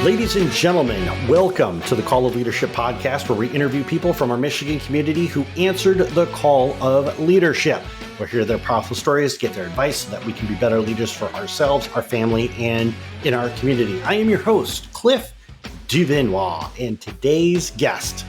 Ladies and gentlemen, welcome to the Call of Leadership podcast, where we interview people from our Michigan community who answered the call of leadership. We'll hear their powerful stories, get their advice so that we can be better leaders for ourselves, our family, and in our community. I am your host, Cliff Duvenois, and today's guest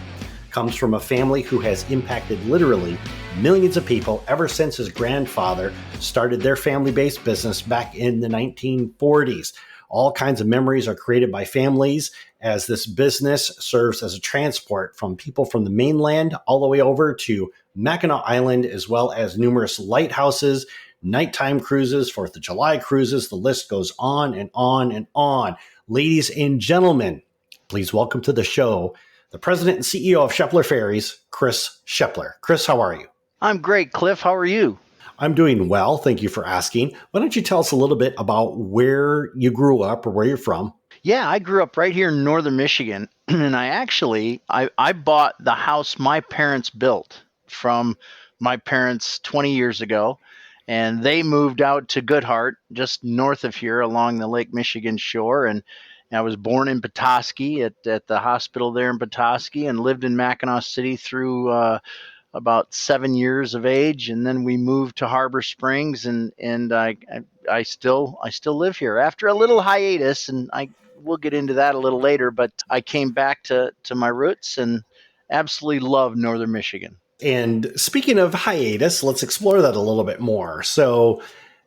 comes from a family who has impacted literally millions of people ever since his grandfather started their family-based business back in the 1940s. All kinds of memories are created by families as this business serves as a transport from people from the mainland all the way over to Mackinac Island, as well as numerous lighthouses, nighttime cruises, 4th of July cruises. The list goes on and on and on. Ladies and gentlemen, please welcome to the show the president and CEO of Shepler Ferries, Chris Shepler. Chris, how are you? I'm great, Cliff. How are you? I'm doing well. Thank you for asking. Why don't you tell us a little bit about where you grew up or where you're from? Yeah, I grew up right here in northern Michigan, and I bought the house my parents built from my parents 20 years ago, and they moved out to Goodhart, just north of here along the Lake Michigan shore, and I was born in Petoskey at the hospital there in Petoskey and lived in Mackinac City through about 7 years of age, and then we moved to Harbor Springs, and I still live here after a little hiatus, and we'll get into that a little later. But I came back to my roots and absolutely love northern Michigan. And speaking of hiatus, let's explore that a little bit more. So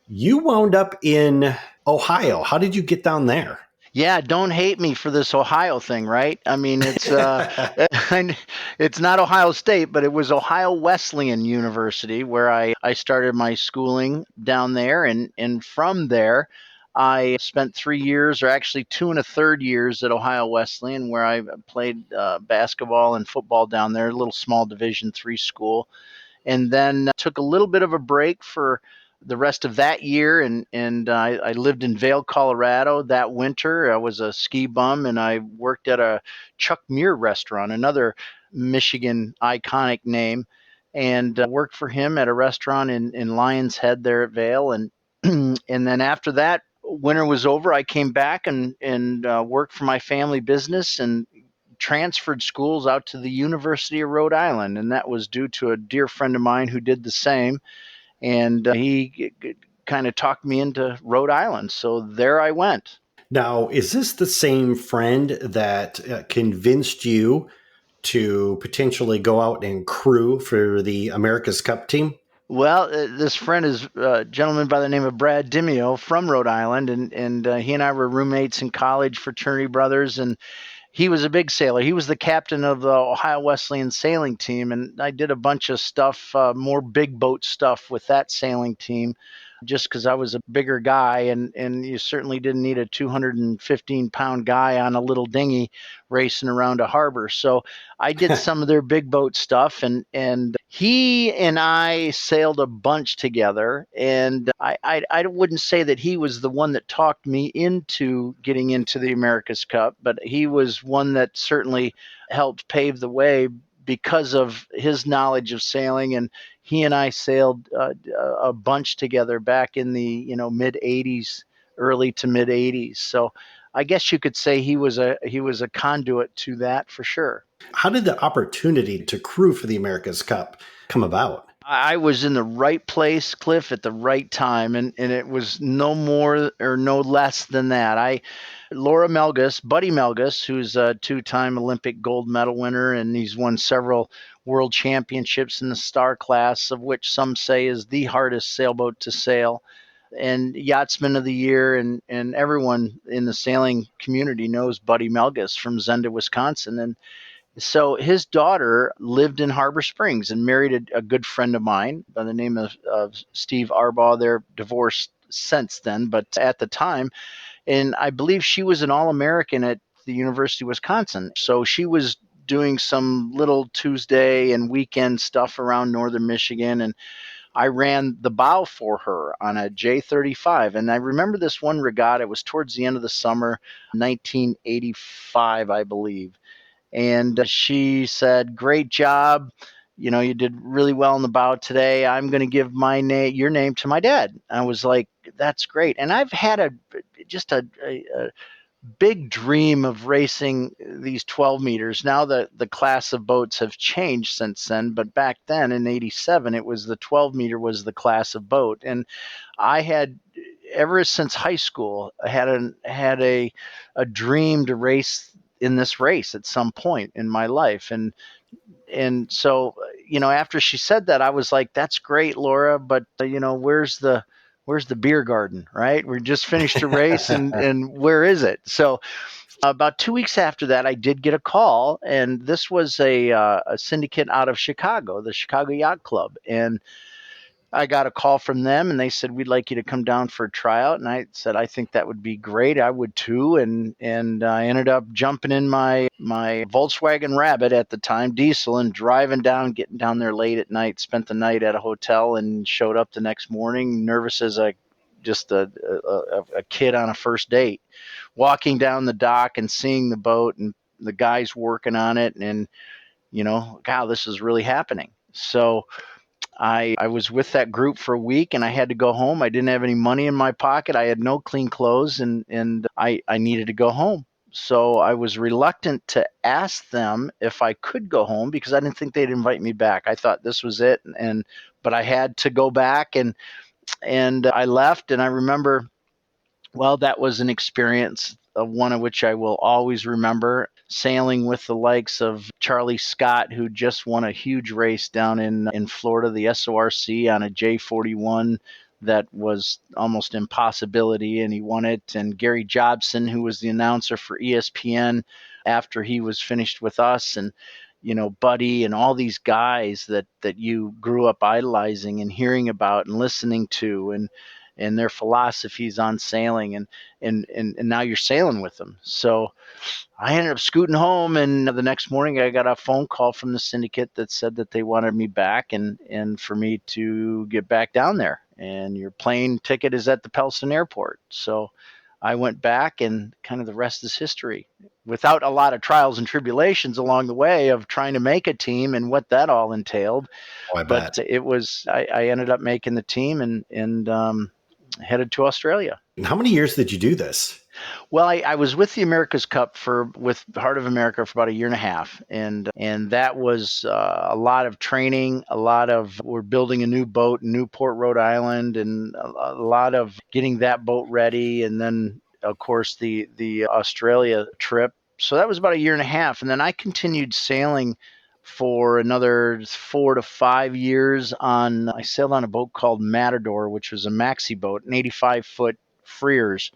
you wound up in Ohio. How did you get down there? Yeah, don't hate me for this Ohio thing, right? I mean, it's not Ohio State, but it was Ohio Wesleyan University where I started my schooling down there. And from there, I spent 3 years, or actually 2 1/3 years at Ohio Wesleyan, where I played basketball and football down there, a little small Division III school. And then took a little bit of a break for the rest of that year, and I lived in Vail, Colorado that winter. I was a ski bum, and I worked at a Chuck Muir restaurant, another Michigan iconic name, and worked for him at a restaurant in Lions Head there at Vail. And and then after that winter was over, I came back and worked for my family business and transferred schools out to the University of Rhode Island, and that was due to a dear friend of mine who did the same, and he kind of talked me into Rhode Island, so there I went. Now, is this the same friend that convinced you to potentially go out and crew for the America's Cup team? Well, this friend is a gentleman by the name of Brad Dimeo from Rhode Island, and he and I were roommates in college, fraternity brothers, and he was a big sailor. He was the captain of the Ohio Wesleyan sailing team, and I did a bunch of stuff, more big boat stuff with that sailing team, just because I was a bigger guy, and you certainly didn't need a 215-pound guy on a little dinghy racing around a harbor. So I did some of their big boat stuff, and he and I sailed a bunch together. And I wouldn't say that he was the one that talked me into getting into the America's Cup, but he was one that certainly helped pave the way because of his knowledge of sailing. And he and I sailed a bunch together back in the mid 80s, early to mid 80s. So I guess you could say he was a conduit to that for sure. How did the opportunity to crew for the America's Cup come about? I was in the right place, Cliff, at the right time, and it was no more or no less than that. Buddy Melgus, who's a two-time Olympic gold medal winner, and he's won several world championships in the star class, of which some say is the hardest sailboat to sail, and Yachtsman of the Year, and everyone in the sailing community knows Buddy Melgus from Zenda, Wisconsin. And so his daughter lived in Harbor Springs and married a good friend of mine by the name of Steve Arbaugh. They're divorced since then, but at the time, and I believe she was an All-American at the University of Wisconsin. So she was doing some little Tuesday and weekend stuff around northern Michigan, and I ran the bow for her on a J35. And I remember this one regatta. It was towards the end of the summer, 1985, I believe. And she said, "Great job. You did really well in the bow today. I'm going to give your name to my dad." I was like, "That's great." And I've had just a big dream of racing these 12 meters. Now the class of boats have changed since then, but back then in 87, it was the 12 meter was the class of boat. And I had, ever since high school, I had a dream to race in this race at some point in my life. And so, after she said that, I was like, that's great, Laura, but where's the beer garden, right? We just finished a race, and where is it? So about 2 weeks after that, I did get a call, and this was a syndicate out of Chicago, the Chicago Yacht Club. And I got a call from them, and they said, we'd like you to come down for a tryout. And I said, I think that would be great. I would too. And I ended up jumping in my Volkswagen Rabbit at the time, diesel, and driving down, getting down there late at night, spent the night at a hotel, and showed up the next morning nervous as just a kid on a first date, walking down the dock and seeing the boat and the guys working on it. And, God, this is really happening. So I was with that group for a week, and I had to go home. I didn't have any money in my pocket. I had no clean clothes, and I needed to go home. So I was reluctant to ask them if I could go home because I didn't think they'd invite me back. I thought this was it, but I had to go back, and I left. And I remember, well, that was an experience, one of which I will always remember, sailing with the likes of Charlie Scott, who just won a huge race down in Florida, the SORC, on a J41 that was almost impossibility, and he won it. And Gary Jobson, who was the announcer for ESPN after he was finished with us, and Buddy, and all these guys that you grew up idolizing and hearing about and listening to, and their philosophies on sailing, and now you're sailing with them. So I ended up scooting home, and the next morning I got a phone call from the syndicate that said that they wanted me back, and for me to get back down there, and your plane ticket is at the Pellston Airport. So I went back, and kind of the rest is history, without a lot of trials and tribulations along the way of trying to make a team and what that all entailed. Oh, I But bet. I ended up making the team, and headed to Australia. How many years did you do this? Well, I was with the America's Cup with Heart of America for about a year and a half, and that was a lot of training, we're building a new boat in Newport, Rhode Island, and a lot of getting that boat ready, and then of course the Australia trip. So that was about a year and a half, and then I continued sailing for another 4 to 5 years. I sailed on a boat called Matador, which was a maxi boat, an 85-foot freers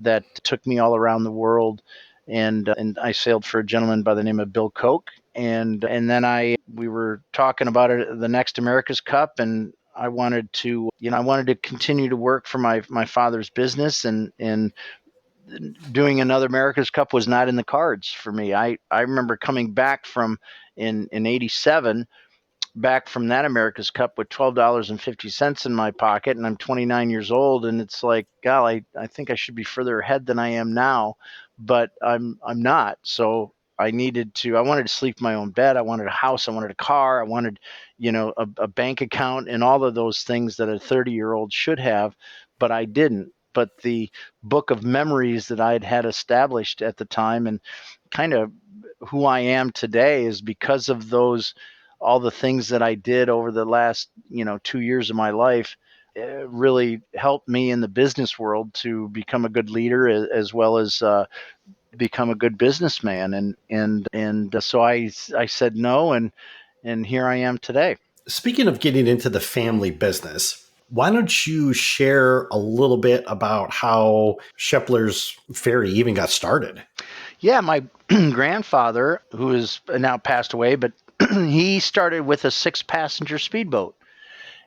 that took me all around the world. And I sailed for a gentleman by the name of Bill Koch. And then we were talking about it at the next America's Cup, and I wanted to continue to work for my father's business, and doing another America's Cup was not in the cards for me. I remember coming back in 87, back from that America's Cup with $12.50 in my pocket, and I'm 29 years old, and it's like, golly, I think I should be further ahead than I am now, but I'm not. So I wanted to sleep in my own bed. I wanted a house. I wanted a car. I wanted, a bank account, and all of those things that a 30-year-old should have, but I didn't. But the book of memories that I'd had established at the time, and kind of who I am today, is because of all the things that I did over the last 2 years of my life. Really helped me in the business world to become a good leader, as well as become a good businessman. And so I said no, and here I am today. Speaking of getting into the family business, why don't you share a little bit about how Shepler's Ferry even got started? Yeah, my grandfather, who is now passed away, but he started with a 6-passenger speedboat.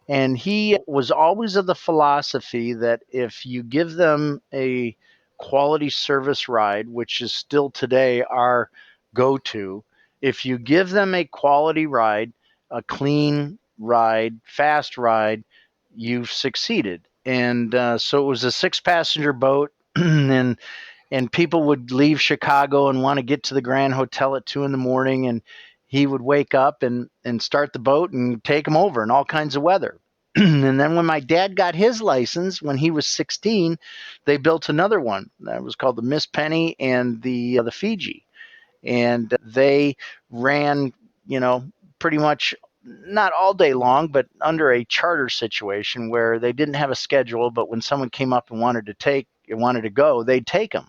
And he was always of the philosophy that if you give them a quality service ride, which is still today our go to, if you give them a quality ride, a clean ride, fast ride, you've succeeded. And so it was a 6-passenger boat. And people would leave Chicago and want to get to the Grand Hotel at 2 in the morning, and he would wake up and start the boat and take them over in all kinds of weather. And then when my dad got his license when he was 16, they built another one that was called the Miss Penny and the Fiji, and they ran, pretty much not all day long, but under a charter situation where they didn't have a schedule, but when someone came up and wanted to go, they'd take them.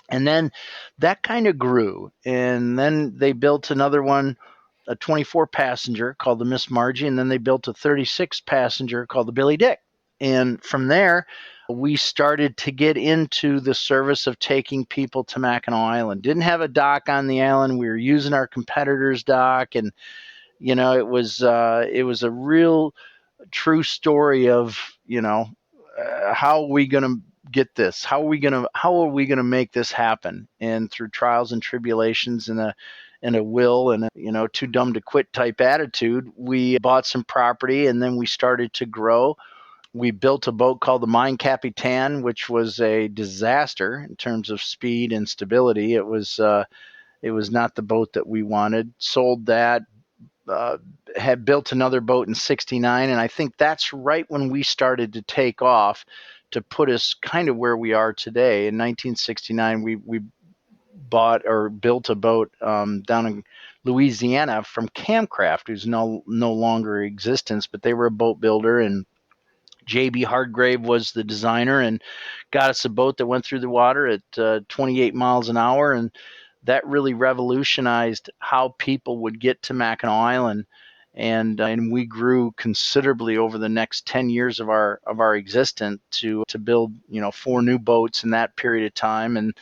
And then that kind of grew. And then they built another one, a 24 passenger called the Miss Margie. And then they built a 36 passenger called the Billy Dick. And from there, we started to get into the service of taking people to Mackinac Island. Didn't have a dock on the island. We were using our competitor's dock. And, it was a real true story of, how are we going to get this? How are we going to make this happen? And through trials and tribulations and a will and too dumb to quit type attitude, we bought some property and then we started to grow. We built a boat called the Mine Capitan, which was a disaster in terms of speed and stability. It was not the boat that we wanted. Sold that, uh, had built another boat in 69. And I think that's right when we started to take off to put us kind of where we are today. In 1969, we bought or built a boat down in Louisiana from Camcraft, who's no longer in existence, but they were a boat builder, and JB Hardgrave was the designer and got us a boat that went through the water at 28 miles an hour. And that really revolutionized how people would get to Mackinac Island. And we grew considerably over the next 10 years of our existence to build, 4 new boats in that period of time. And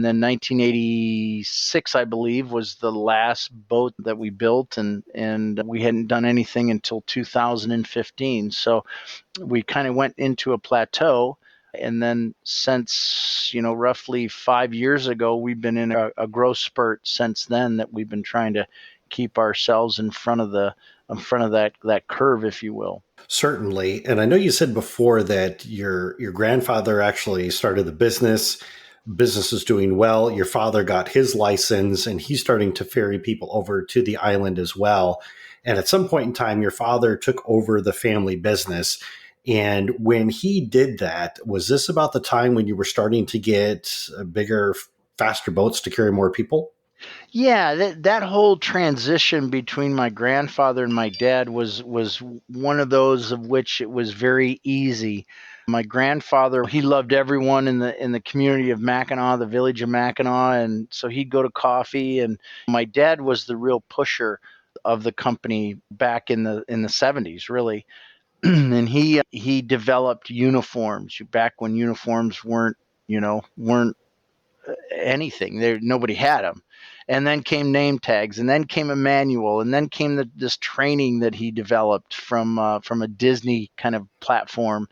then 1986, I believe, was the last boat that we built, and we hadn't done anything until 2015. So we kind of went into a plateau. And then since, roughly 5 years ago, we've been in a growth spurt since then that we've been trying to keep ourselves in front of that curve, if you will. Certainly. And I know you said before that your grandfather actually started the business. Business is doing well. Your father got his license and he's starting to ferry people over to the island as well. And at some point in time, your father took over the family business. And when he did that, was this about the time when you were starting to get bigger, faster boats to carry more people? Yeah, that whole transition between my grandfather and my dad was one of those of which it was very easy. My grandfather, he loved everyone in the community of Mackinac, the village of Mackinac, and so he'd go to coffee. And my dad was the real pusher of the company back in the 70s, really. And he developed uniforms back when uniforms weren't anything. There, nobody had them. And then came name tags, and then came a manual, and then came this training that he developed from a Disney kind of platform.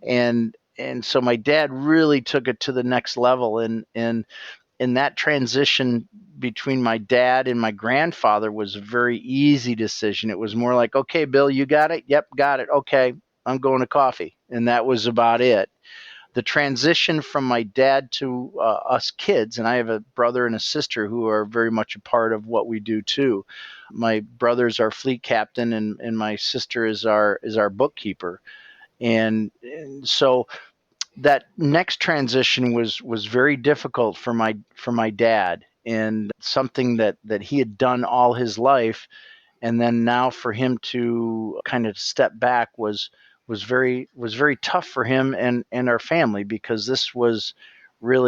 And so my dad really took it to the next level. And in that transition between my dad and my grandfather was a very easy decision. It was more like, okay, Bill, you got it? Yep, got it. Okay, I'm going to coffee. And that was about it. The transition from my dad to us kids, and I have a brother and a sister who are very much a part of what we do too. My brother's our fleet captain, and my sister is our bookkeeper. And so that next transition was very difficult for my dad, and something that he had done all his life. And then now for him to kind of step back was very tough for him and our family, because this was Bill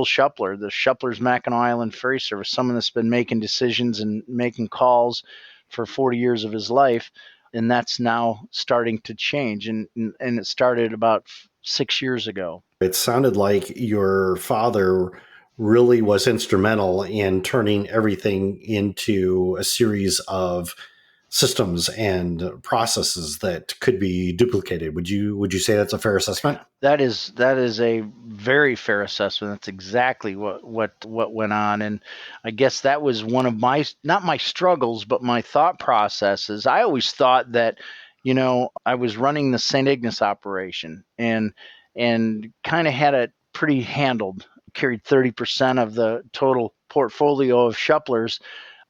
Shepler, the Shepler's Mackinac Island Ferry Service, someone that's been making decisions and making calls for 40 years of his life. And that's now starting to change, and it started about 6 years ago. It sounded like your father really was instrumental in turning everything into a series of systems and processes that could be duplicated. Would you say that's a fair assessment? That is a very fair assessment. That's exactly what went on. And I guess that was one of my, not my struggles, but my thought processes. I always thought that, I was running the St. Ignace operation, and kind of had it pretty handled. Carried 30% of the total portfolio of Sheplers,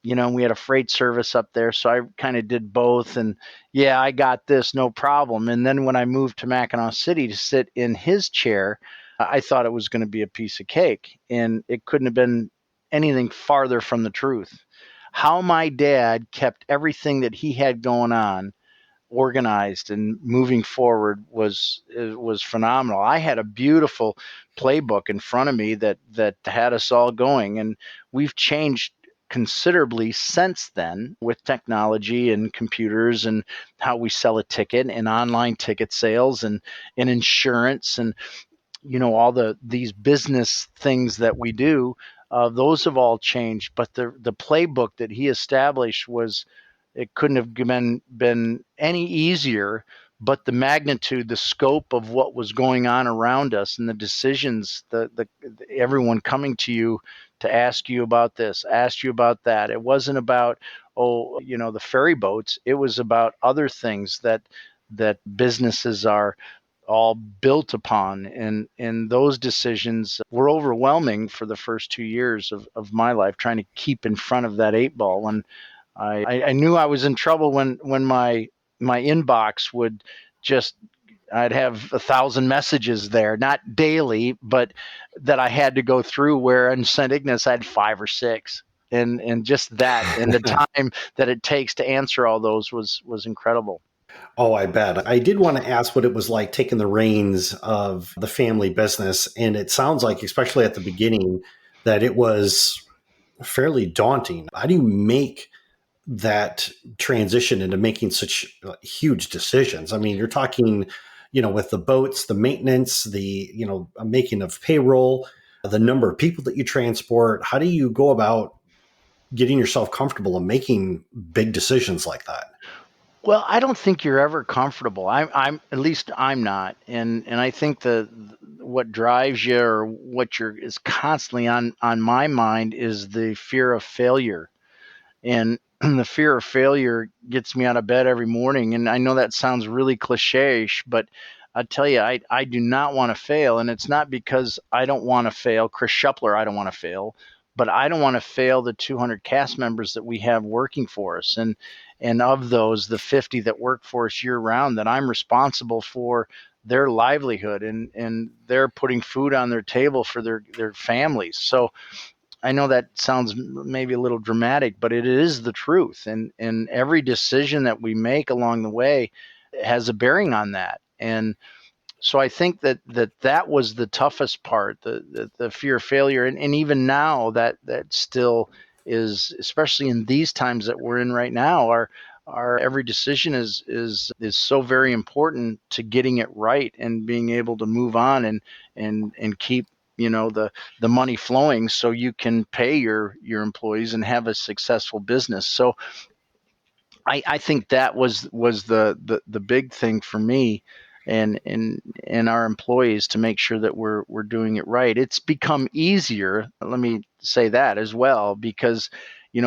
We had a freight service up there, so I kind of did both. And yeah, I got this, no problem. And then when I moved to Mackinac City to sit in his chair, I thought it was going to be a piece of cake, and it couldn't have been anything farther from the truth. How my dad kept everything that he had going on organized and moving forward was phenomenal. I had a beautiful playbook in front of me that had us all going, and we've changed considerably since then with technology and computers and how we sell a ticket and online ticket sales and insurance and all these business things that we do. Those have all changed, but the playbook that he established was, it couldn't have been any easier. But the magnitude, the scope of what was going on around us, and the decisions, the everyone coming to you to ask you about this, ask you about that. It wasn't about, the ferry boats. It was about other things that businesses are all built upon. And those decisions were overwhelming for the first 2 years of my life, trying to keep in front of that eight ball. When I knew I was in trouble when my inbox would just, I'd have 1,000 messages there, not daily, but that I had to go through, where in St. Ignace I had 5 or 6. And just that, and the time that it takes to answer all those was incredible. Oh, I bet. I did want to ask what it was like taking the reins of the family business. And it sounds like, especially at the beginning, that it was fairly daunting. How do you make that transition into making such huge decisions? I mean, you're talking, with the boats, the maintenance, the, making of payroll, the number of people that you transport. How do you go about getting yourself comfortable and making big decisions like that? Well, I don't think you're ever comfortable. I'm at least I'm not, and I think what drives you, or what is constantly on my mind, is the fear of failure. And the fear of failure gets me out of bed every morning. And I know that sounds really cliche-ish, but I tell you, I do not want to fail. And it's not because I don't want to fail Chris Shepler, I don't want to fail, but I don't want to fail the 200 cast members that we have working for us. And of those, the 50 that work for us year round, that I'm responsible for their livelihood, and they're putting food on their table for their families. So I know that sounds maybe a little dramatic, but it is the truth. And every decision that we make along the way has a bearing on that. And so I think that was the toughest part, the fear of failure. And even now, that still is, especially in these times that we're in right now. Our every decision is so very important to getting it right and being able to move on and keep the money flowing, so you can pay your employees and have a successful business. So I think that was the big thing for me, and our employees, to make sure that we're doing it right. It's become easier. Let me say that as well, because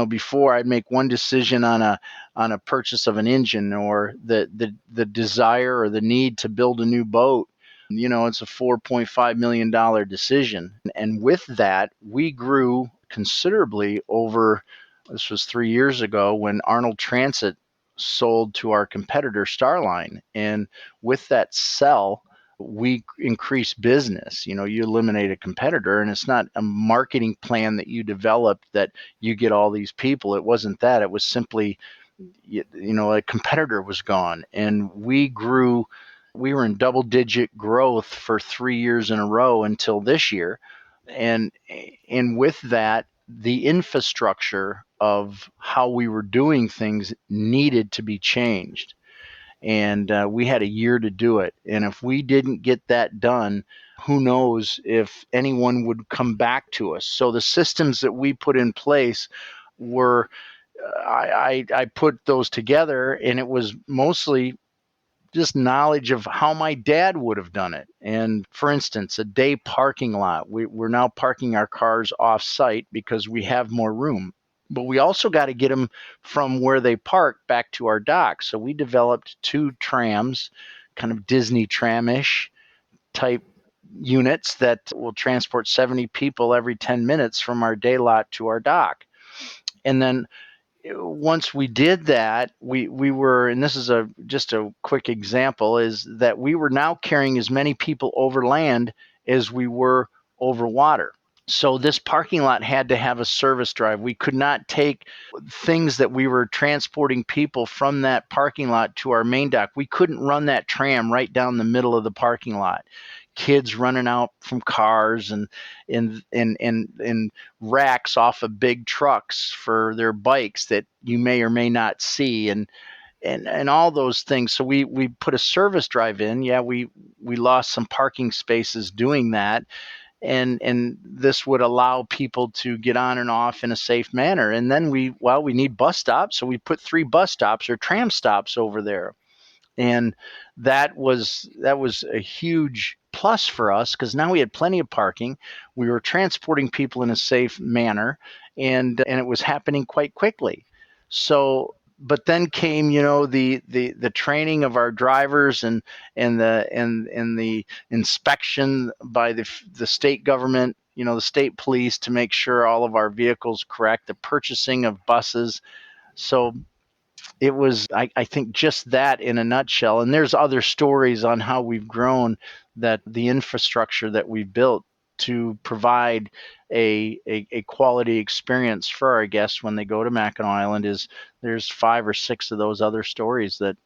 before, I'd make one decision on a purchase of an engine, or the desire or the need to build a new boat. It's a $4.5 million decision, and with that, we grew considerably over. This was 3 years ago, when Arnold Transit sold to our competitor Starline. And with that sell, we increased business. You eliminate a competitor, and it's not a marketing plan that you developed that you get all these people. It wasn't that. It was simply, a competitor was gone, and we grew. We were in double digit growth for 3 years in a row until this year. And with that, the infrastructure of how we were doing things needed to be changed. And we had a year to do it. And if we didn't get that done, who knows if anyone would come back to us. So the systems that we put in place were, I put those together, and it was mostly just knowledge of how my dad would have done it. And for instance, a day parking lot, we're now parking our cars off site because we have more room. But we also got to get them from where they park back to our dock. So we developed 2 trams, kind of Disney tram-ish type units, that will transport 70 people every 10 minutes from our day lot to our dock. And then once we did that, we were, and this is just a quick example, is that we were now carrying as many people over land as we were over water. So this parking lot had to have a service drive. We could not take things that we were transporting people from that parking lot to our main dock. We couldn't run that tram right down the middle of the parking lot. Kids running out from cars and racks off of big trucks for their bikes that you may or may not see, and all those things. So we put a service drive in. Yeah, we lost some parking spaces doing that, and this would allow people to get on and off in a safe manner. And then we need bus stops, so we put 3 bus stops or tram stops over there. And that was a huge plus for us, because now we had plenty of parking. We were transporting people in a safe manner, and it was happening quite quickly. So, but then came, the training of our drivers, and the inspection by the state government, the state police, to make sure all of our vehicles correct, the purchasing of buses. So it was, I think, just that in a nutshell. And there's other stories on how we've grown, that the infrastructure that we've built to provide a quality experience for our guests when they go to Mackinac Island. There's 5 or 6 of those other stories that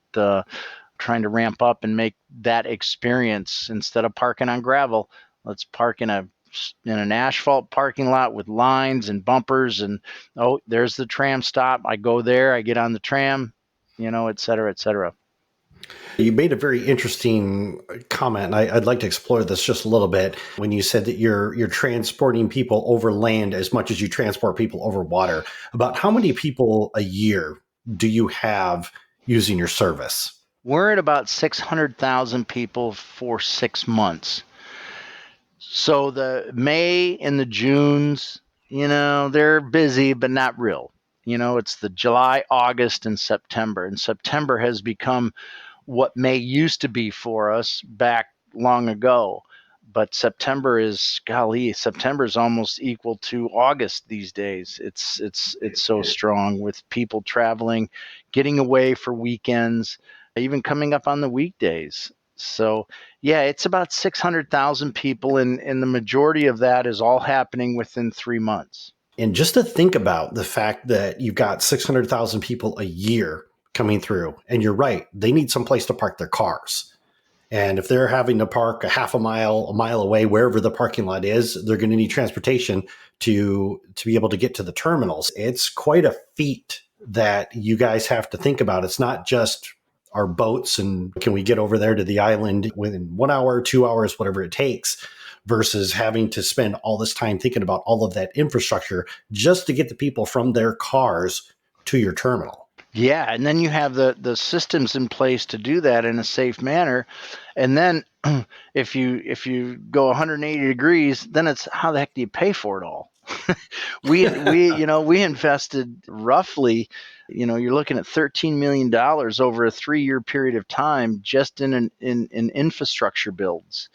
trying to ramp up and make that experience. Instead of parking on gravel, let's park in an asphalt parking lot with lines and bumpers, and there's the tram stop. I go there, I get on the tram, et cetera, et cetera. You made a very interesting comment, and I'd like to explore this just a little bit. When you said that you're transporting people over land as much as you transport people over water, about how many people a year do you have using your service? We're at about 600,000 people for 6 months. So the May and the Junes, they're busy, but not real. It's the July, August, and September. And September has become what May used to be for us back long ago. But September is almost equal to August these days. It's so strong, with people traveling, getting away for weekends, even coming up on the weekdays. So yeah, it's about 600,000 people, and the majority of that is all happening within 3 months. And just to think about the fact that you've got 600,000 people a year coming through, and you're right, they need some place to park their cars. And if they're having to park a mile away, wherever the parking lot is, they're going to need transportation to be able to get to the terminals. It's quite a feat that you guys have to think about. It's not just our boats and can we get over there to the island within 1 hour, 2 hours, whatever it takes, versus having to spend all this time thinking about all of that infrastructure just to get the people from their cars to your terminal. Yeah, and then you have the systems in place to do that in a safe manner. And then if you go 180 degrees, then it's, how the heck do you pay for it all? we invested roughly, you're looking at $13 million over a 3-year period of time just in infrastructure builds.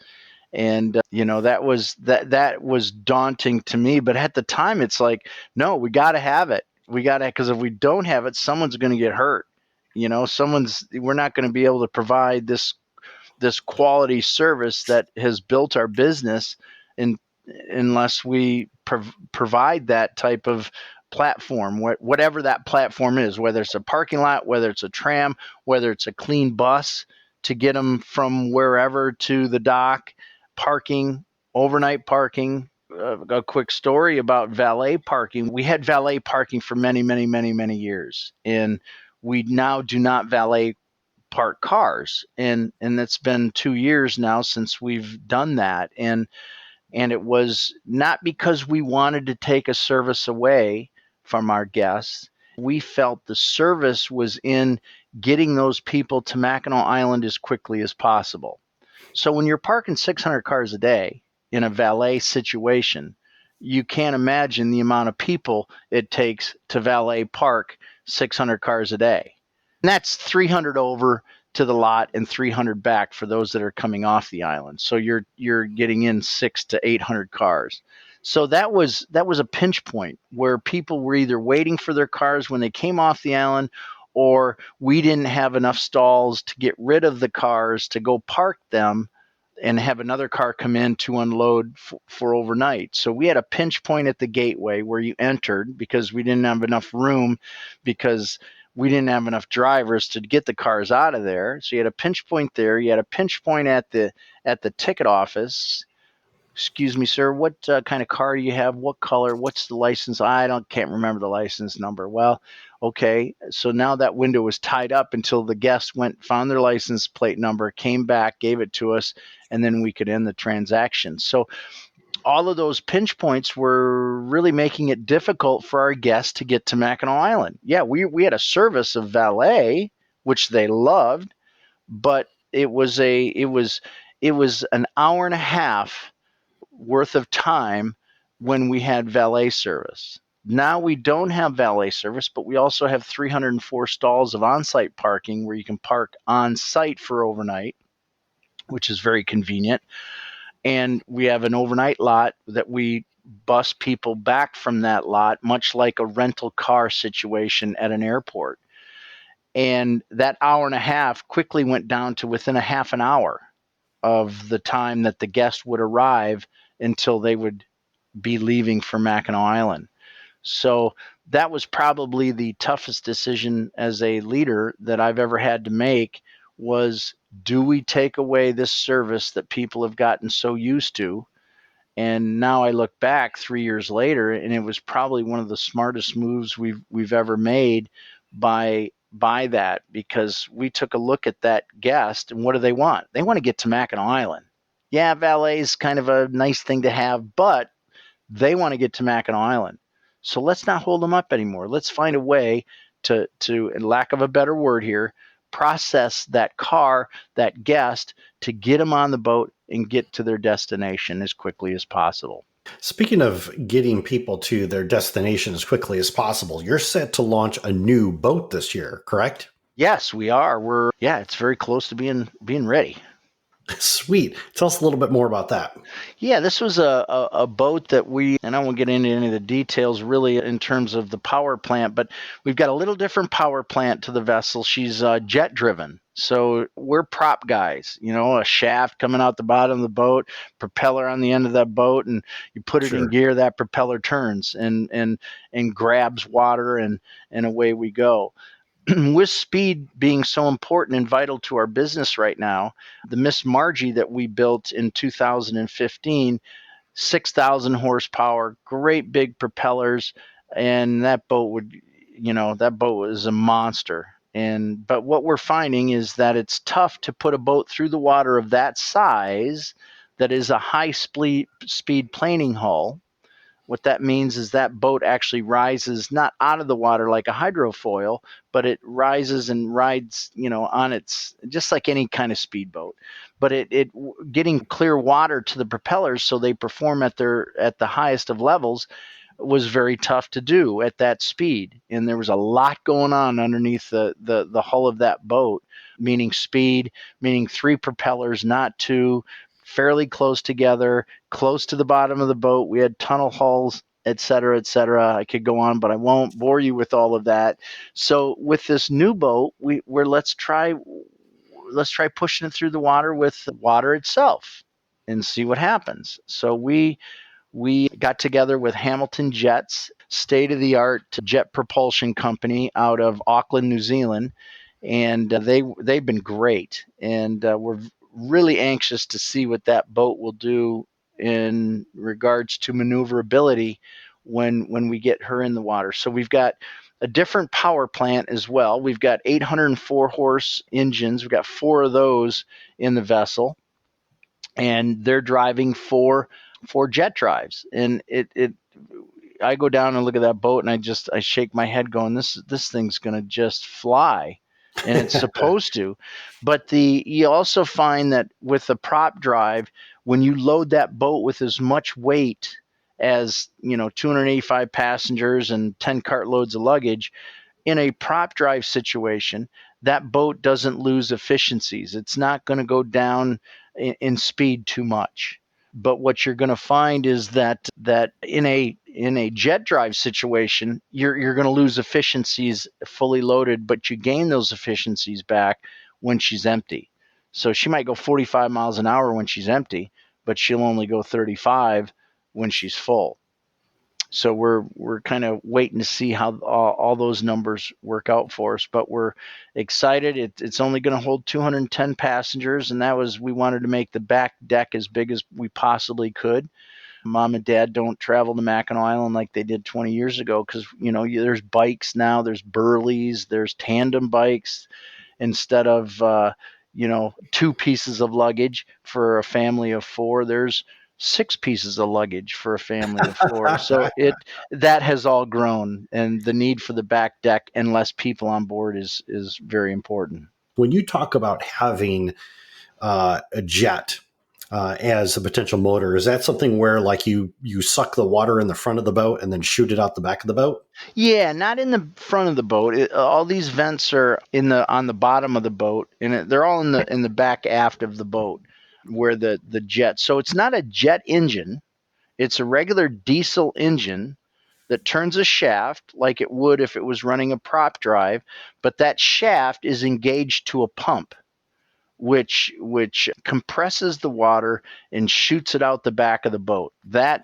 And that was daunting to me, but at the time it's like, no, we got to have it. Because if we don't have it, someone's going to get hurt. We're not going to be able to provide this quality service that has built our business unless we provide that type of platform, whatever that platform is, whether it's a parking lot, whether it's a tram, whether it's a clean bus to get them from wherever to the dock, parking, overnight parking. A quick story about valet parking. We had valet parking for many, many, many, many years, and we now do not valet park cars. And it's been 2 years now since we've done that. And it was not because we wanted to take a service away from our guests. We felt the service was in getting those people to Mackinac Island as quickly as possible. So when you're parking 600 cars a day in a valet situation, you can't imagine the amount of people it takes to valet park 600 cars a day. And that's 300 over to the lot and 300 back for those that are coming off the island. So you're getting in 600 to 800 cars. So that was a pinch point where people were either waiting for their cars when they came off the island, or we didn't have enough stalls to get rid of the cars to go park them and have another car come in to unload for overnight. So we had a pinch point at the gateway where you entered because we didn't have enough room, because we didn't have enough drivers to get the cars out of there. So you had a pinch point there. You had a pinch point at the ticket office. Excuse me, sir, what kind of car do you have? What color? What's the license? Can't remember the license number. Well, okay. So now that window was tied up until the guest found their license plate number, came back, gave it to us, and then we could end the transaction. So all of those pinch points were really making it difficult for our guests to get to Mackinac Island. Yeah, we had a service of valet, which they loved, but it was an hour and a half worth of time when we had valet service. Now we don't have valet service, but we also have 304 stalls of on-site parking where you can park on site for overnight, which is very convenient. And we have an overnight lot that we bus people back from that lot, much like a rental car situation at an airport. And that hour and a half quickly went down to within a half an hour of the time that the guest would arrive until they would be leaving for Mackinac Island. So that was probably the toughest decision as a leader that I've ever had to make, was, do we take away this service that people have gotten so used to? And now I look back 3 years later, and it was probably one of the smartest moves we've ever made by that, because we took a look at that guest and what do they want? They want to get to Mackinac Island. Yeah, valet is kind of a nice thing to have, but they want to get to Mackinac Island. So let's not hold them up anymore. Let's find a way to, in lack of a better word here, process that car, that guest, to get them on the boat and get to their destination as quickly as possible. Speaking of getting people to their destination as quickly as possible, you're set to launch a new boat this year, correct? Yes, we are. It's very close to being ready. Sweet. Tell us a little bit more about that. Yeah, this was a boat that and I won't get into any of the details really in terms of the power plant, but we've got a little different power plant to the vessel. She's jet driven. So we're prop guys, a shaft coming out the bottom of the boat, propeller on the end of that boat, and you put it in gear, that propeller turns and grabs water, and away we go. With speed being so important and vital to our business right now, the Miss Margie that we built in 2015, 6,000 horsepower, great big propellers, and that boat was a monster. But what we're finding is that it's tough to put a boat through the water of that size that is a high speed planing hull. What that means is that boat actually rises not out of the water like a hydrofoil, but it rises and rides, on its, just like any kind of speedboat. But it getting clear water to the propellers so they perform at the highest of levels was very tough to do at that speed. And there was a lot going on underneath the hull of that boat, meaning speed, meaning 3 propellers, not 2, fairly close together, close to the bottom of the boat. We had tunnel hulls, et cetera, et cetera. I could go on, but I won't bore you with all of that. So with this new boat, let's try pushing it through the water with the water itself and see what happens. So we got together with Hamilton Jets, state-of-the-art jet propulsion company out of Auckland, New Zealand, and they've been great. And we're really anxious to see what that boat will do in regards to maneuverability when we get her in the water. So we've got a different power plant as well. We've got 804 horse engines. We've got 4 of those in the vessel, and they're driving four jet drives. And I go down and look at that boat, and I shake my head going, this thing's going to just fly. And it's supposed to. But you also find that with the prop drive, when you load that boat with as much weight as 285 passengers and 10 cartloads of luggage, in a prop drive situation, that boat doesn't lose efficiencies. It's not going to go down in speed too much. But what you're going to find is that in a jet drive situation, you're going to lose efficiencies fully loaded, but you gain those efficiencies back when she's empty. So she might go 45 miles an hour when she's empty, but she'll only go 35 when she's full. So we're kind of waiting to see how all those numbers work out for us, but we're excited. It's only going to hold 210 passengers, and we wanted to make the back deck as big as we possibly could. Mom and Dad don't travel to Mackinac Island like they did 20 years ago because there's bikes now, there's Burleys, there's tandem bikes instead of two pieces of luggage for a family of four. There's six pieces of luggage for a family of four. So that has all grown, and the need for the back deck and less people on board is very important. When you talk about having a jet as a potential motor, is that something where like you suck the water in the front of the boat and then shoot it out the back of the boat? Yeah, not in the front of the boat. All these vents are on the bottom of the boat, and they're all in the back aft of the boat where the jet. So it's not a jet engine. It's a regular diesel engine that turns a shaft like it would if it was running a prop drive, but that shaft is engaged to a pump which compresses the water and shoots it out the back of the boat. That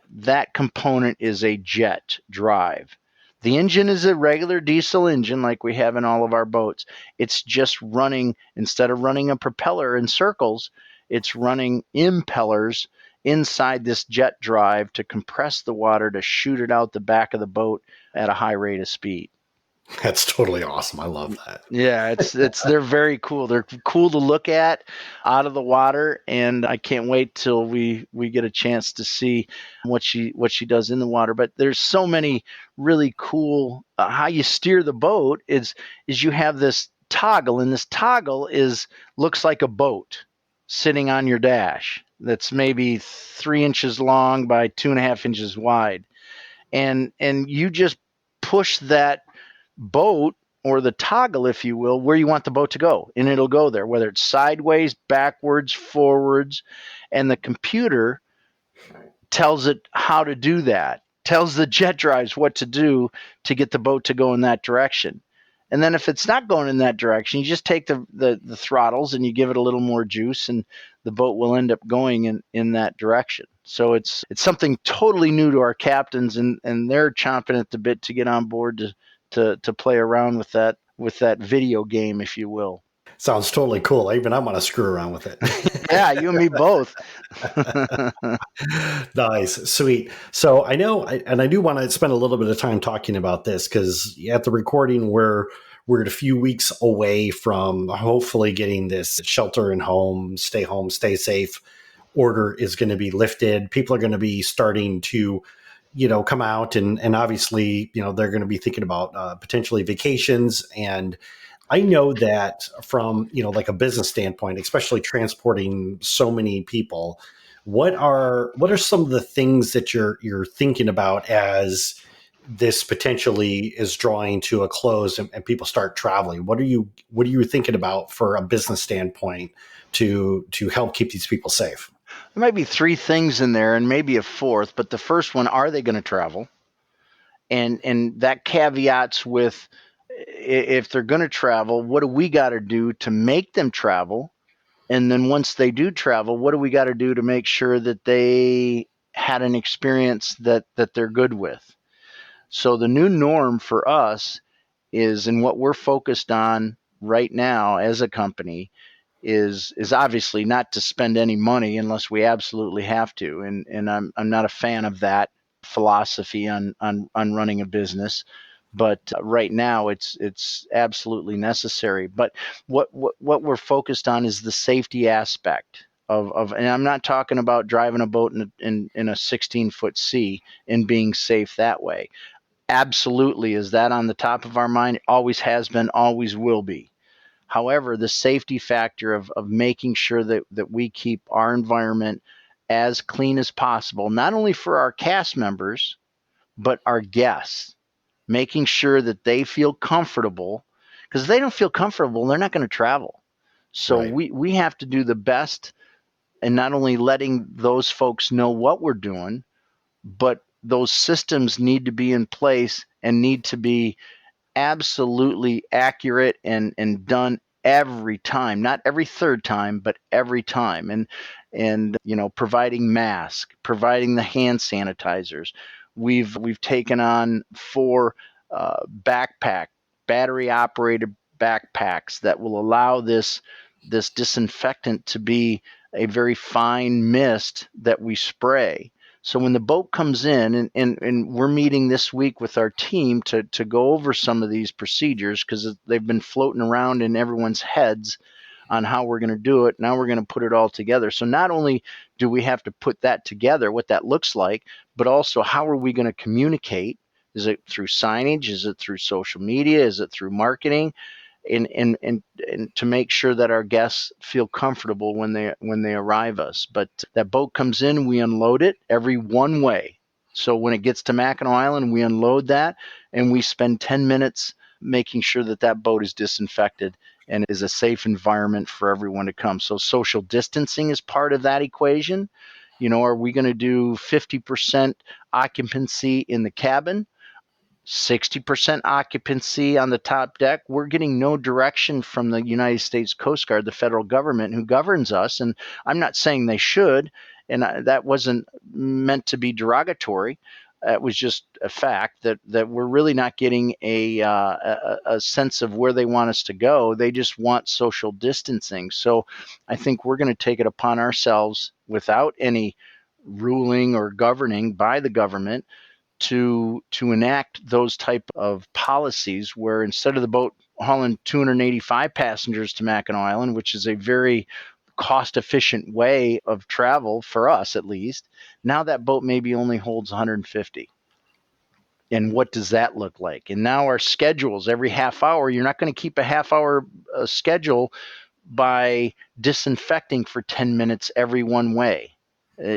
component is a jet drive. The engine is a regular diesel engine like we have in all of our boats. It's just running, instead of running a propeller in circles, it's running impellers inside this jet drive to compress the water to shoot it out the back of the boat at a high rate of speed. That's totally awesome. I love that. Yeah, they're very cool. They're cool to look at out of the water, and I can't wait till we get a chance to see what she does in the water. But there's so many really cool how you steer the boat is you have this toggle, and this toggle looks like a boat sitting on your dash that's maybe 3 inches long by 2.5 inches wide, and you just push that boat or the toggle, if you will, where you want the boat to go, and it'll go there, whether it's sideways, backwards, forwards, and the computer tells it how to do that, tells the jet drives what to do to get the boat to go in that direction. And then if it's not going in that direction, you just take the throttles and you give it a little more juice, and the boat will end up going in that direction. So it's something totally new to our captains, and they're chomping at the bit to get on board to play around with that video game, if you will. Sounds totally cool. Even I want to screw around with it. Yeah, you and me both. Nice, sweet. So I know, and I do want to spend a little bit of time talking about this because at the recording, we're a few weeks away from hopefully getting this shelter in home, stay safe order is going to be lifted. People are going to be starting to, come out and obviously, they're going to be thinking about potentially vacations. And I know that from, like a business standpoint, especially transporting so many people, what are some of the things that you're thinking about as this potentially is drawing to a close and people start traveling? What are you thinking about for a business standpoint to help keep these people safe? There might be three things in there and maybe a fourth, but the first one, are they going to travel? And that caveats with, if they're going to travel, what do we got to do to make them travel? And then once they do travel, what do we got to do to make sure that they had an experience that they're good with? So the new norm for us is, and what we're focused on right now as a company is obviously not to spend any money unless we absolutely have to. And I'm not a fan of that philosophy on running a business. But right now, it's absolutely necessary. But what we're focused on is the safety aspect of, and I'm not talking about driving a boat in a 16-foot sea and being safe that way. Absolutely, is that on the top of our mind? It always has been, always will be. However, the safety factor of making sure that we keep our environment as clean as possible, not only for our cast members, but our guests, making sure that they feel comfortable, because if they don't feel comfortable, they're not going to travel. So Right. we have to do the best and not only letting those folks know what we're doing, but those systems need to be in place and need to be absolutely accurate and done every time, not every third time, but every time. And providing masks, providing the hand sanitizers. We've taken on 4 backpack battery operated backpacks that will allow this disinfectant to be a very fine mist that we spray. So when the boat comes in, and we're meeting this week with our team to go over some of these procedures, because they've been floating around in everyone's heads on how we're going to do it. Now we're going to put it all together. So not only do we have to put that together, what that looks like, but also how are we going to communicate? Is it through signage? Is it through social media? Is it through marketing? And to make sure that our guests feel comfortable when they arrive us. But that boat comes in, we unload it every one way. So when it gets to Mackinac Island, we unload that, and we spend 10 minutes making sure that that boat is disinfected and is a safe environment for everyone to come. So social distancing is part of that equation. Are we going to do 50% occupancy in the cabin? 60% occupancy on the top deck? We're getting no direction from the United States Coast Guard, the federal government who governs us. And I'm not saying they should, and that wasn't meant to be derogatory. It was just a fact that we're really not getting a sense of where they want us to go. They just want social distancing. So I think we're going to take it upon ourselves, without any ruling or governing by the government, to enact those type of policies, where instead of the boat hauling 285 passengers to Mackinac Island, which is a very cost efficient way of travel for us, at least, now that boat maybe only holds 150. And what does that look like? And now our schedules, every half hour, you're not going to keep a half hour schedule by disinfecting for 10 minutes every one way.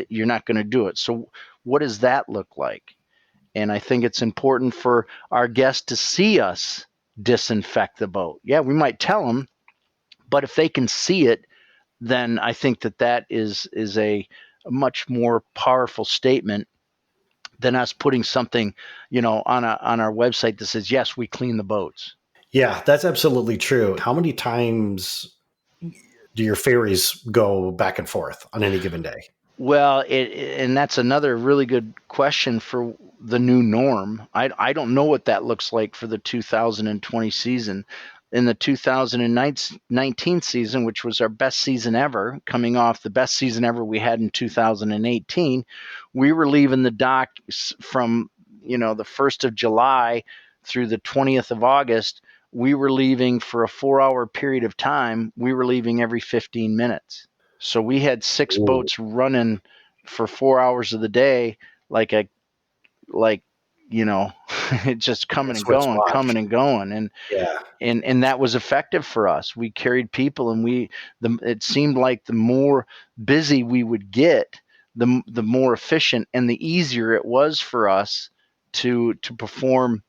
You're not going to do it. So what does that look like? And I think it's important for our guests to see us disinfect the boat. Yeah, we might tell them, but if they can see it, then I think that is a much more powerful statement than us putting something, on our website that says, yes, we clean the boats. Yeah, that's absolutely true. How many times do your ferries go back and forth on any given day? Well, and that's another really good question for the new norm. I don't know what that looks like for the 2020 season. In the 2019 season, which was our best season ever, coming off the best season ever we had in 2018, we were leaving the dock from the 1st of July through the 20th of August. We were leaving for a 4-hour period of time. We were leaving every 15 minutes. So we had 6 Ooh, boats running for 4 hours of the day, like like just coming and Swiss going, watch. coming and going. Yeah. And that was effective for us. We carried people, and it seemed like the more busy we would get, the more efficient and the easier it was for us to perform,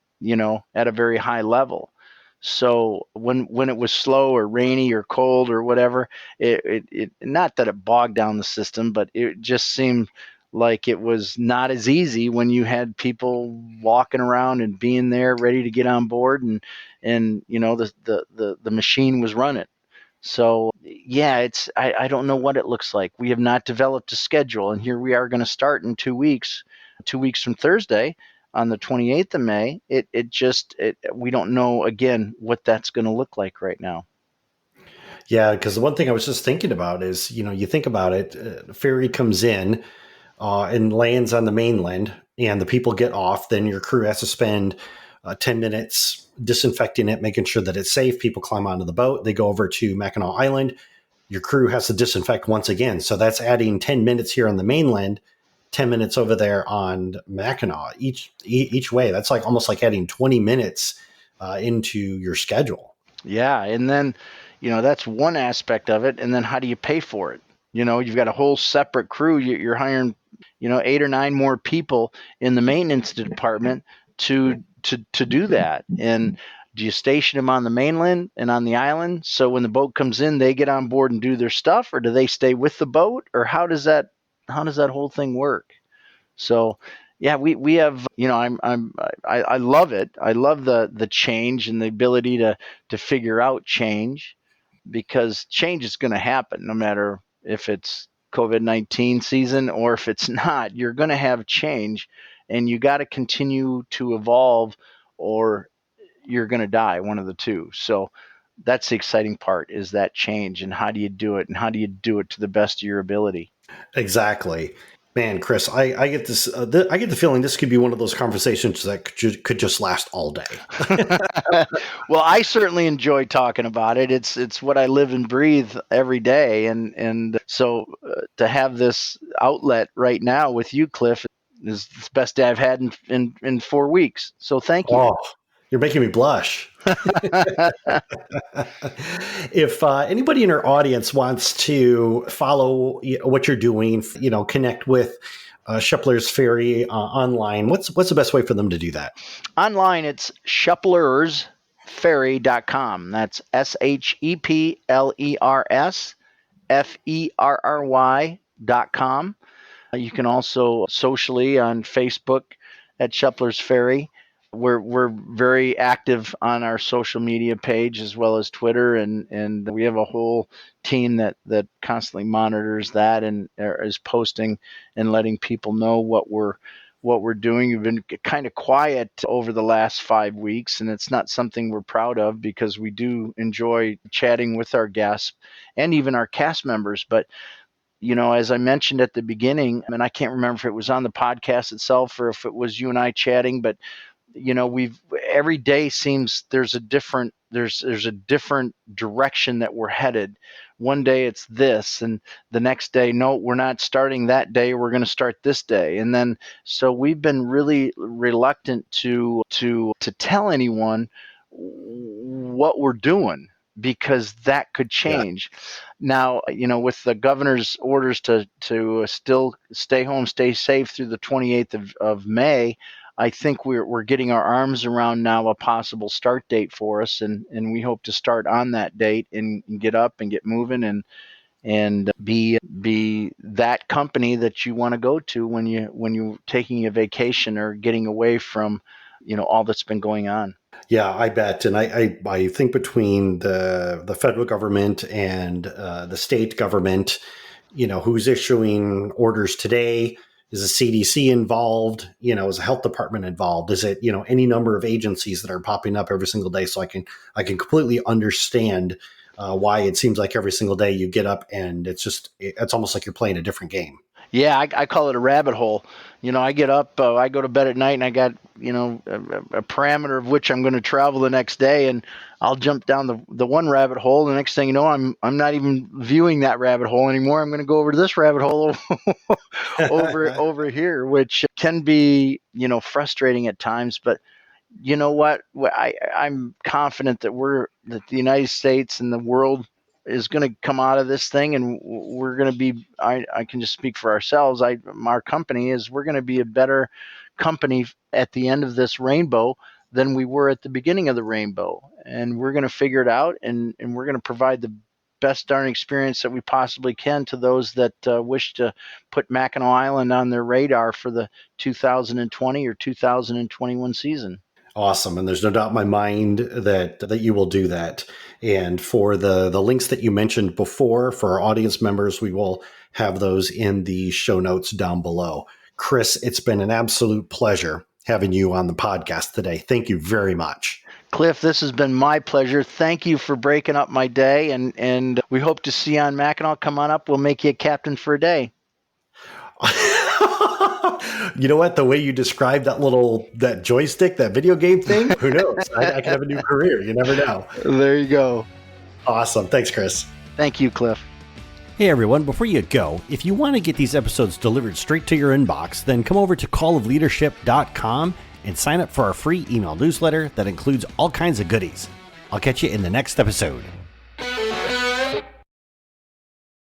at a very high level. So when it was slow or rainy or cold or whatever, it not that it bogged down the system, but it just seemed like it was not as easy when you had people walking around and being there ready to get on board, and the machine was running. So yeah, I don't know what it looks like. We have not developed a schedule, and here we are going to start in 2 weeks, 2 weeks from Thursday, on the 28th of May. We don't know, again, what that's going to look like right now. Yeah, because the one thing I was just thinking about is, you think about it, ferry comes in and lands on the mainland, and the people get off. Then your crew has to spend 10 minutes disinfecting it, making sure that it's safe. People climb onto the boat. They go over to Mackinac Island. Your crew has to disinfect once again. So that's adding 10 minutes here on the mainland, 10 minutes over there on Mackinac each way. That's like almost like adding 20 minutes into your schedule. Yeah, and then, that's one aspect of it. And then how do you pay for it? You've got a whole separate crew. You're hiring, 8 or 9 more people in the maintenance department to do that. And Do you station them on the mainland and on the island, so when the boat comes in, they get on board and do their stuff, or do they stay with the boat, or how does that whole thing work? So, yeah, we have, I love it. I love the change and the ability to figure out change, because change is going to happen no matter if it's COVID-19 season or if it's not. You're going to have change, and you got to continue to evolve, or you're going to die, one of the two. So that's the exciting part, is that change, and how do you do it, and how do you do it to the best of your ability. Exactly. Man, Chris, I get this. I get the feeling this could be one of those conversations that could just last all day. Well, I certainly enjoy talking about it. It's what I live and breathe every day, and so to have this outlet right now with you, Cliff, is the best day I've had in 4 weeks. So thank you. Oh, you're making me blush. If anybody in our audience wants to follow what you're doing, connect with Shepler's Ferry online, what's the best way for them to do that? Online, it's sheplersferry.com. That's SheplersFerry.com. You can also socially on Facebook at Shepler's Ferry. We're very active on our social media page as well as Twitter, and we have a whole team that constantly monitors that and is posting and letting people know what we're doing. We've been kind of quiet over the last 5 weeks, and it's not something we're proud of, because we do enjoy chatting with our guests and even our cast members. But as I mentioned at the beginning, and I can't remember if it was on the podcast itself or if it was you and I chatting, but we've every day seems there's a different direction that we're headed. One day it's this, and the next day, no, we're not starting that day, we're going to start this day. And then so we've been really reluctant to tell anyone what we're doing, because that could change. Yeah. Now, with the governor's orders to still stay home, stay safe through the 28th of May, I think we're getting our arms around now a possible start date for us, and we hope to start on that date and get up and get moving and be that company that you want to go to when you're taking a vacation or getting away from all that's been going on. Yeah, I bet. And I think between the federal government and the state government, who's issuing orders today. Is the CDC involved? Is the health department involved? Is it, any number of agencies that are popping up every single day? So I can completely understand why it seems like every single day you get up and it's almost like you're playing a different game. Yeah, I call it a rabbit hole. I get up, I go to bed at night, and I got, a parameter of which I'm going to travel the next day, and I'll jump down the one rabbit hole. The next thing you know, I'm not even viewing that rabbit hole anymore. I'm going to go over to this rabbit hole over here, which can be, frustrating at times. But you know what? I'm confident that the United States and the world is going to come out of this thing, and we're going to be, I can just speak for ourselves. Our company we're going to be a better company at the end of this rainbow than we were at the beginning of the rainbow. And we're going to figure it out, and we're going to provide the best darn experience that we possibly can to those that wish to put Mackinac Island on their radar for the 2020 or 2021 season. Awesome. And there's no doubt in my mind that you will do that. And for the links that you mentioned before, for our audience members, we will have those in the show notes down below. Chris, it's been an absolute pleasure having you on the podcast today. Thank you very much. Cliff, this has been my pleasure. Thank you for breaking up my day, and we hope to see you on Mackinac. Come on up. We'll make you a captain for a day. You know what? The way you described that joystick, that video game thing, who knows? I could have a new career. You never know. There you go. Awesome. Thanks, Chris. Thank you, Cliff. Hey everyone, before you go, if you want to get these episodes delivered straight to your inbox, then come over to callofleadership.com and sign up for our free email newsletter that includes all kinds of goodies. I'll catch you in the next episode.